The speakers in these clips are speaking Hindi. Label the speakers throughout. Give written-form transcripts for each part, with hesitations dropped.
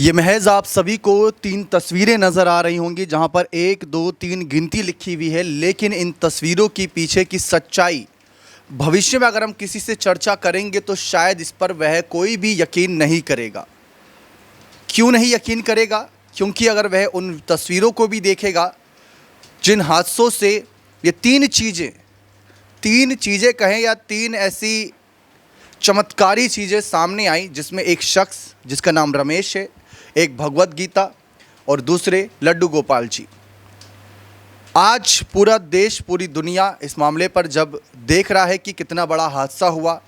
Speaker 1: ये महज आप सभी को 3 तस्वीरें नज़र आ रही होंगी जहां पर 1, 2, 3 गिनती लिखी हुई है, लेकिन इन तस्वीरों की पीछे की सच्चाई भविष्य में अगर हम किसी से चर्चा करेंगे तो शायद इस पर वह कोई भी यकीन नहीं करेगा। क्यों नहीं यकीन करेगा? क्योंकि अगर वह उन तस्वीरों को भी देखेगा जिन हादसों से ये 3 चीज़ें कहें या 3 ऐसी चमत्कारी चीज़ें सामने आई, जिसमें एक शख्स जिसका नाम रमेश है, एक भगवत गीता और दूसरे लड्डू गोपाल जी। आज पूरा देश, पूरी दुनिया इस मामले पर जब देख रहा है कि कितना बड़ा हादसा हुआ,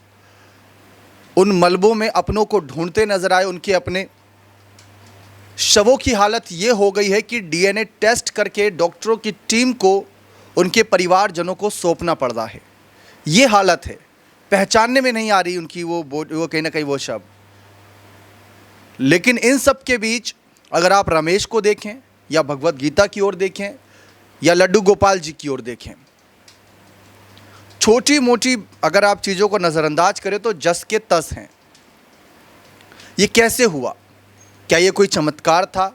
Speaker 1: उन मलबों में अपनों को ढूंढते नजर आए, उनके अपने शवों की हालत ये हो गई है कि डीएनए टेस्ट करके डॉक्टरों की टीम को उनके परिवारजनों को सौंपना पड़ रहा है। ये हालत है, पहचानने में नहीं आ रही उनकी वो कहीं ना कहीं वो शव। लेकिन इन सब के बीच अगर आप रमेश को देखें या भगवत गीता की ओर देखें या लड्डू गोपाल जी की ओर देखें, छोटी मोटी अगर आप चीज़ों को नज़रअंदाज करें तो जस के तस हैं। ये कैसे हुआ? क्या ये कोई चमत्कार था?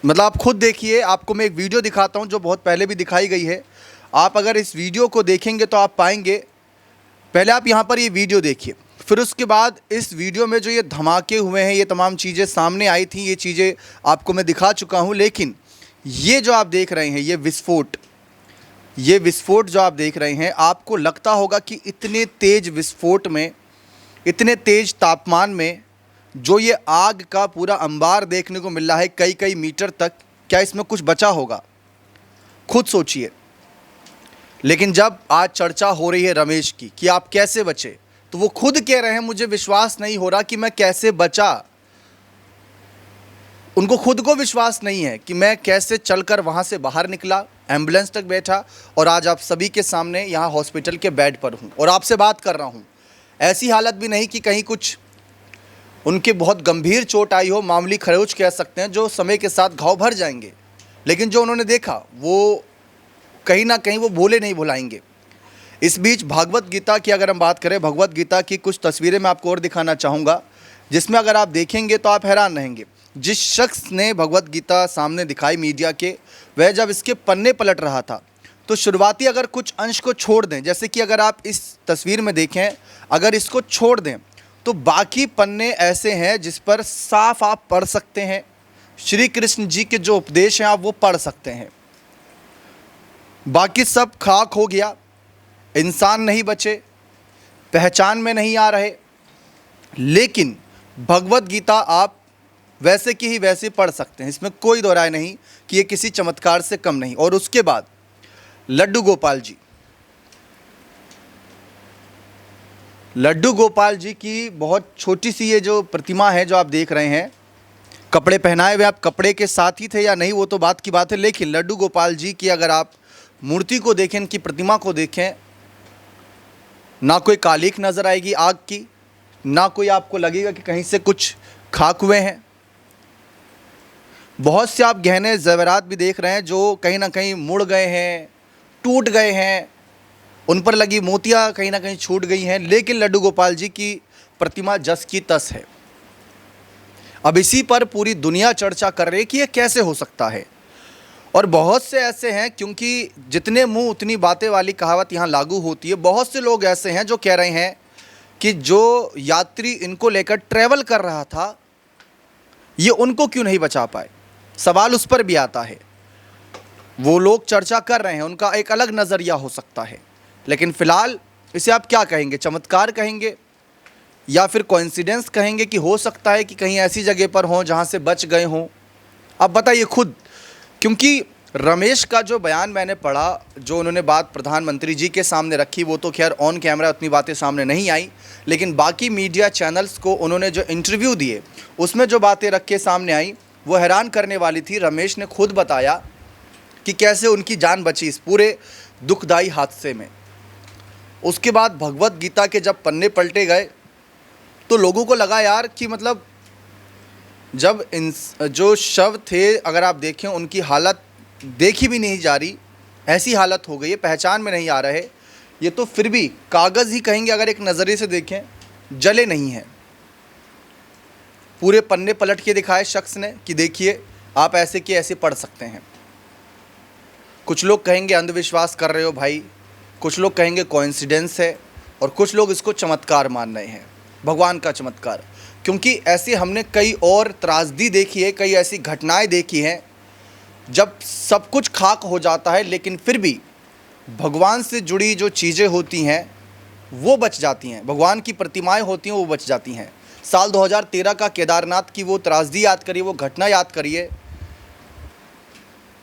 Speaker 1: मतलब आप खुद देखिए, आपको मैं एक वीडियो दिखाता हूं जो बहुत पहले भी दिखाई गई है। आप अगर इस वीडियो को देखेंगे तो आप पाएंगे, पहले आप यहां पर ये वीडियो देखिए, फिर उसके बाद इस वीडियो में जो ये धमाके हुए हैं, ये तमाम चीज़ें सामने आई थी, ये चीज़ें आपको मैं दिखा चुका हूं। लेकिन ये जो आप देख रहे हैं, ये विस्फोट जो आप देख रहे हैं, आपको लगता होगा कि इतने तेज़ विस्फोट में, इतने तेज़ तापमान में जो ये आग का पूरा अंबार देखने को मिल रहा है कई कई मीटर तक, क्या इसमें कुछ बचा होगा? खुद सोचिए। लेकिन जब आज चर्चा हो रही है रमेश की कि आप कैसे बचे, तो वो खुद कह रहे हैं मुझे विश्वास नहीं हो रहा कि मैं कैसे बचा। उनको खुद को विश्वास नहीं है कि मैं कैसे चलकर वहाँ से बाहर निकला, एम्बुलेंस तक बैठा और आज आप सभी के सामने यहाँ हॉस्पिटल के बेड पर हूँ और आपसे बात कर रहा हूँ। ऐसी हालत भी नहीं कि कहीं कुछ उनके बहुत गंभीर चोट आई हो, मामूली खरोंच कह सकते हैं, जो समय के साथ घाव भर जाएंगे। लेकिन जो उन्होंने देखा वो कहीं ना कहीं वो भूले नहीं भुलाएंगे। इस बीच भगवत गीता की अगर हम बात करें, भगवत गीता की कुछ तस्वीरें मैं आपको और दिखाना चाहूँगा, जिसमें अगर आप देखेंगे तो आप हैरान रहेंगे। जिस शख्स ने भगवत गीता सामने दिखाई मीडिया के, वह जब इसके पन्ने पलट रहा था तो शुरुआती अगर कुछ अंश को छोड़ दें, जैसे कि अगर आप इस तस्वीर में देखें, अगर इसको छोड़ दें तो बाकी पन्ने ऐसे हैं जिस पर साफ आप पढ़ सकते हैं, श्री कृष्ण जी के जो उपदेश हैं आप वो पढ़ सकते हैं। बाकी सब खाक हो गया, इंसान नहीं बचे, पहचान में नहीं आ रहे। लेकिन भगवत गीता आप वैसे की ही वैसे पढ़ सकते हैं, इसमें कोई दो राय नहीं कि ये किसी चमत्कार से कम नहीं। और उसके बाद लड्डू गोपाल जी की बहुत छोटी सी ये जो प्रतिमा है जो आप देख रहे हैं, कपड़े पहनाए हुए, आप कपड़े के साथ ही थे या नहीं वो तो बात की बात है। लेकिन लड्डू गोपाल जी की अगर आप मूर्ति को देखें, इनकी प्रतिमा को देखें, ना कोई कालिख नज़र आएगी आग की, ना कोई आपको लगेगा कि कहीं से कुछ खाक हुए हैं। बहुत से आप गहने ज़ेवरात भी देख रहे हैं जो कहीं ना कहीं मुड़ गए हैं, टूट गए हैं, उन पर लगी मोतियां कहीं ना कहीं छूट गई हैं। लेकिन लड्डू गोपाल जी की प्रतिमा जस की तस है। अब इसी पर पूरी दुनिया चर्चा कर रही है कि यह कैसे हो सकता है। और बहुत से ऐसे हैं, क्योंकि जितने मुंह उतनी बातें वाली कहावत यहाँ लागू होती है, बहुत से लोग ऐसे हैं जो कह रहे हैं कि जो यात्री इनको लेकर ट्रैवल कर रहा था, ये उनको क्यों नहीं बचा पाए। सवाल उस पर भी आता है। वो लोग चर्चा कर रहे हैं, उनका एक अलग नज़रिया हो सकता है। लेकिन फ़िलहाल इसे आप क्या कहेंगे? चमत्कार कहेंगे या फिर कोइंसिडेंस कहेंगे कि हो सकता है कि कहीं ऐसी जगह पर हों जहाँ से बच गए हों? अब बताइए खुद। क्योंकि रमेश का जो बयान मैंने पढ़ा, जो उन्होंने बात प्रधानमंत्री जी के सामने रखी, वो तो खैर ऑन कैमरा उतनी बातें सामने नहीं आई, लेकिन बाकी मीडिया चैनल्स को उन्होंने जो इंटरव्यू दिए उसमें जो बातें रख के सामने आई वो हैरान करने वाली थी। रमेश ने खुद बताया कि कैसे उनकी जान बची इस पूरे दुखदाई हादसे में। उसके बाद भगवत गीता के जब पन्ने पलटे गए तो लोगों को लगा यार कि मतलब जब जो शव थे, अगर आप देखें उनकी हालत देखी भी नहीं जा रही, ऐसी हालत हो गई है, पहचान में नहीं आ रहे। ये तो फिर भी कागज़ ही कहेंगे, अगर एक नज़रिए से देखें, जले नहीं हैं। पूरे पन्ने पलट के दिखाए शख्स ने कि देखिए आप ऐसे के ऐसे पढ़ सकते हैं। कुछ लोग कहेंगे अंधविश्वास कर रहे हो भाई, कुछ लोग कहेंगे कोइंसिडेंस है, और कुछ लोग इसको चमत्कार मान रहे हैं, भगवान का चमत्कार। क्योंकि ऐसे हमने कई और त्रासदी देखी है, कई ऐसी घटनाएं देखी हैं जब सब कुछ खाक हो जाता है लेकिन फिर भी भगवान से जुड़ी जो चीज़ें होती हैं वो बच जाती हैं, भगवान की प्रतिमाएं होती हैं वो बच जाती हैं। साल 2013 का केदारनाथ की वो त्रासदी याद करिए, वो घटना याद करिए,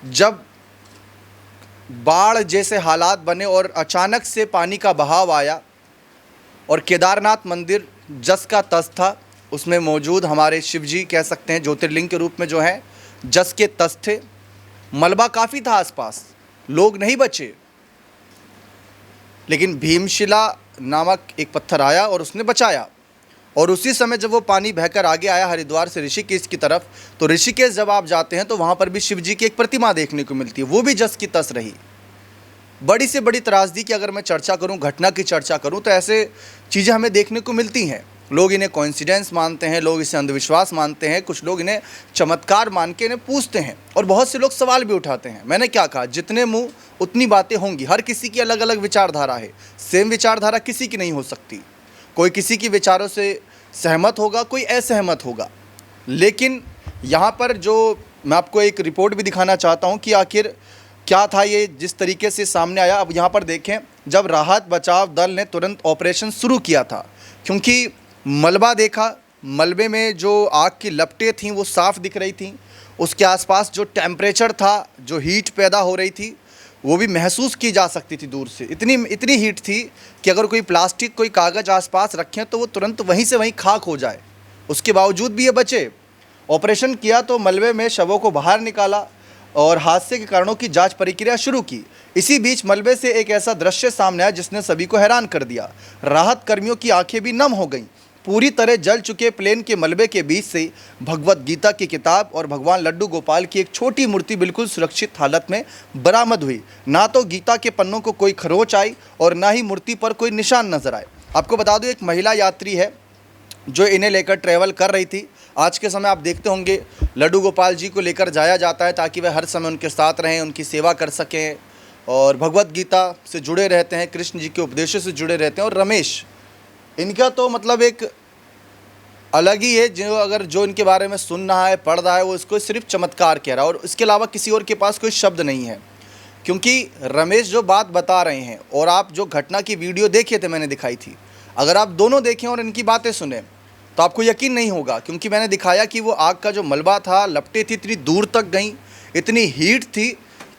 Speaker 1: जब बाढ़ जैसे हालात बने और अचानक से पानी का बहाव आया और केदारनाथ मंदिर जस का तस था, उसमें मौजूद हमारे शिव जी कह सकते हैं ज्योतिर्लिंग के रूप में जो है जस के तस थे। मलबा काफ़ी था आसपास, लोग नहीं बचे, लेकिन भीमशिला नामक एक पत्थर आया और उसने बचाया। और उसी समय जब वो पानी बहकर आगे आया हरिद्वार से ऋषिकेश की तरफ, तो ऋषिकेश जब आप जाते हैं तो वहाँ पर भी शिव जी की एक प्रतिमा देखने को मिलती है, वो भी जस की तस रही। बड़ी से बड़ी त्रासदी की अगर मैं चर्चा करूं, घटना की चर्चा करूं, तो ऐसे चीज़ें हमें देखने को मिलती हैं। लोग इन्हें कोइंसिडेंस मानते हैं, लोग इसे अंधविश्वास मानते हैं, कुछ लोग इन्हें चमत्कार मान के इन्हें पूछते हैं, और बहुत से लोग सवाल भी उठाते हैं। मैंने क्या कहा, जितने मुंह उतनी बातें होंगी। हर किसी की अलग अलग विचारधारा है, सेम विचारधारा किसी की नहीं हो सकती। कोई किसी की विचारों से सहमत होगा, कोई असहमत होगा। लेकिन यहाँ पर जो मैं आपको एक रिपोर्ट भी दिखाना चाहता हूँ कि आखिर क्या था ये, जिस तरीके से सामने आया। अब यहाँ पर देखें, जब राहत बचाव दल ने तुरंत ऑपरेशन शुरू किया था, क्योंकि मलबा देखा, मलबे में जो आग की लपटें थीं वो साफ़ दिख रही थीं, उसके आसपास जो टेम्परेचर था, जो हीट पैदा हो रही थी, वो भी महसूस की जा सकती थी दूर से। इतनी हीट थी कि अगर कोई प्लास्टिक, कोई कागज़ आसपास रखें तो वो तुरंत वहीं से वहीं खाक हो जाए। उसके बावजूद भी ये बचे। ऑपरेशन किया तो मलबे में शवों को बाहर निकाला और हादसे के कारणों की जांच प्रक्रिया शुरू की। इसी बीच मलबे से एक ऐसा दृश्य सामने आया जिसने सभी को हैरान कर दिया। राहत कर्मियों की आंखें भी नम हो गईं। पूरी तरह जल चुके प्लेन के मलबे के बीच से भगवत गीता की किताब और भगवान लड्डू गोपाल की एक छोटी मूर्ति बिल्कुल सुरक्षित हालत में बरामद हुई। ना तो गीता के पन्नों को कोई खरोच आई और ना ही मूर्ति पर कोई निशान नजर आए। आपको बता दूं, एक महिला यात्री है जो इन्हें लेकर ट्रैवल कर रही थी। आज के समय आप देखते होंगे लड्डू गोपाल जी को लेकर जाया जाता है ताकि वह हर समय उनके साथ रहें, उनकी सेवा कर सकें और भगवत गीता से जुड़े रहते हैं, कृष्ण जी के उपदेशों से जुड़े रहते हैं। और रमेश, इनका तो मतलब एक अलग ही है, जो इनके बारे में सुन रहा है, पढ़ रहा है, वो इसको सिर्फ चमत्कार कह रहा है और इसके अलावा किसी और के पास कोई शब्द नहीं है। क्योंकि रमेश जो बात बता रहे हैं और आप जो घटना की वीडियो देखे थे, मैंने दिखाई थी, अगर आप दोनों देखें और इनकी बातें सुने तो आपको यकीन नहीं होगा। क्योंकि मैंने दिखाया कि वो आग का जो मलबा था, लपटें थी, इतनी दूर तक गई, इतनी हीट थी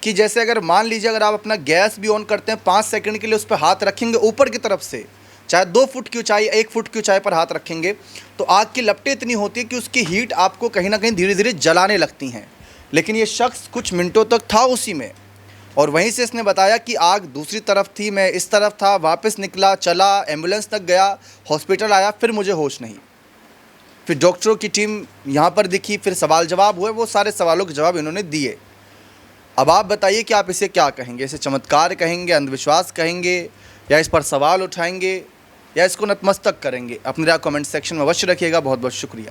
Speaker 1: कि जैसे अगर मान लीजिए अगर आप अपना गैस भी ऑन करते हैं, 5 सेकंड के लिए उस पर हाथ रखेंगे ऊपर की तरफ से, चाहे 2 फुट की ऊंचाई, 1 फुट की ऊंचाई पर हाथ रखेंगे, तो आग की लपटें इतनी होती है कि उसकी हीट आपको कहीं ना कहीं धीरे धीरे जलाने लगती हैं। लेकिन ये शख्स कुछ मिनटों तक था उसी में, और वहीं से इसने बताया कि आग दूसरी तरफ थी, मैं इस तरफ था, वापस निकला, चला, एम्बुलेंस तक गया, हॉस्पिटल आया, फिर मुझे होश नहीं। फिर डॉक्टरों की टीम यहाँ पर दिखी, फिर सवाल जवाब हुए, वो सारे सवालों के जवाब इन्होंने दिए। अब आप बताइए कि आप इसे क्या कहेंगे? इसे चमत्कार कहेंगे, अंधविश्वास कहेंगे, या इस पर सवाल उठाएंगे, या इसको नतमस्तक करेंगे? अपनी राय कमेंट सेक्शन में अवश्य रखिएगा। बहुत बहुत शुक्रिया।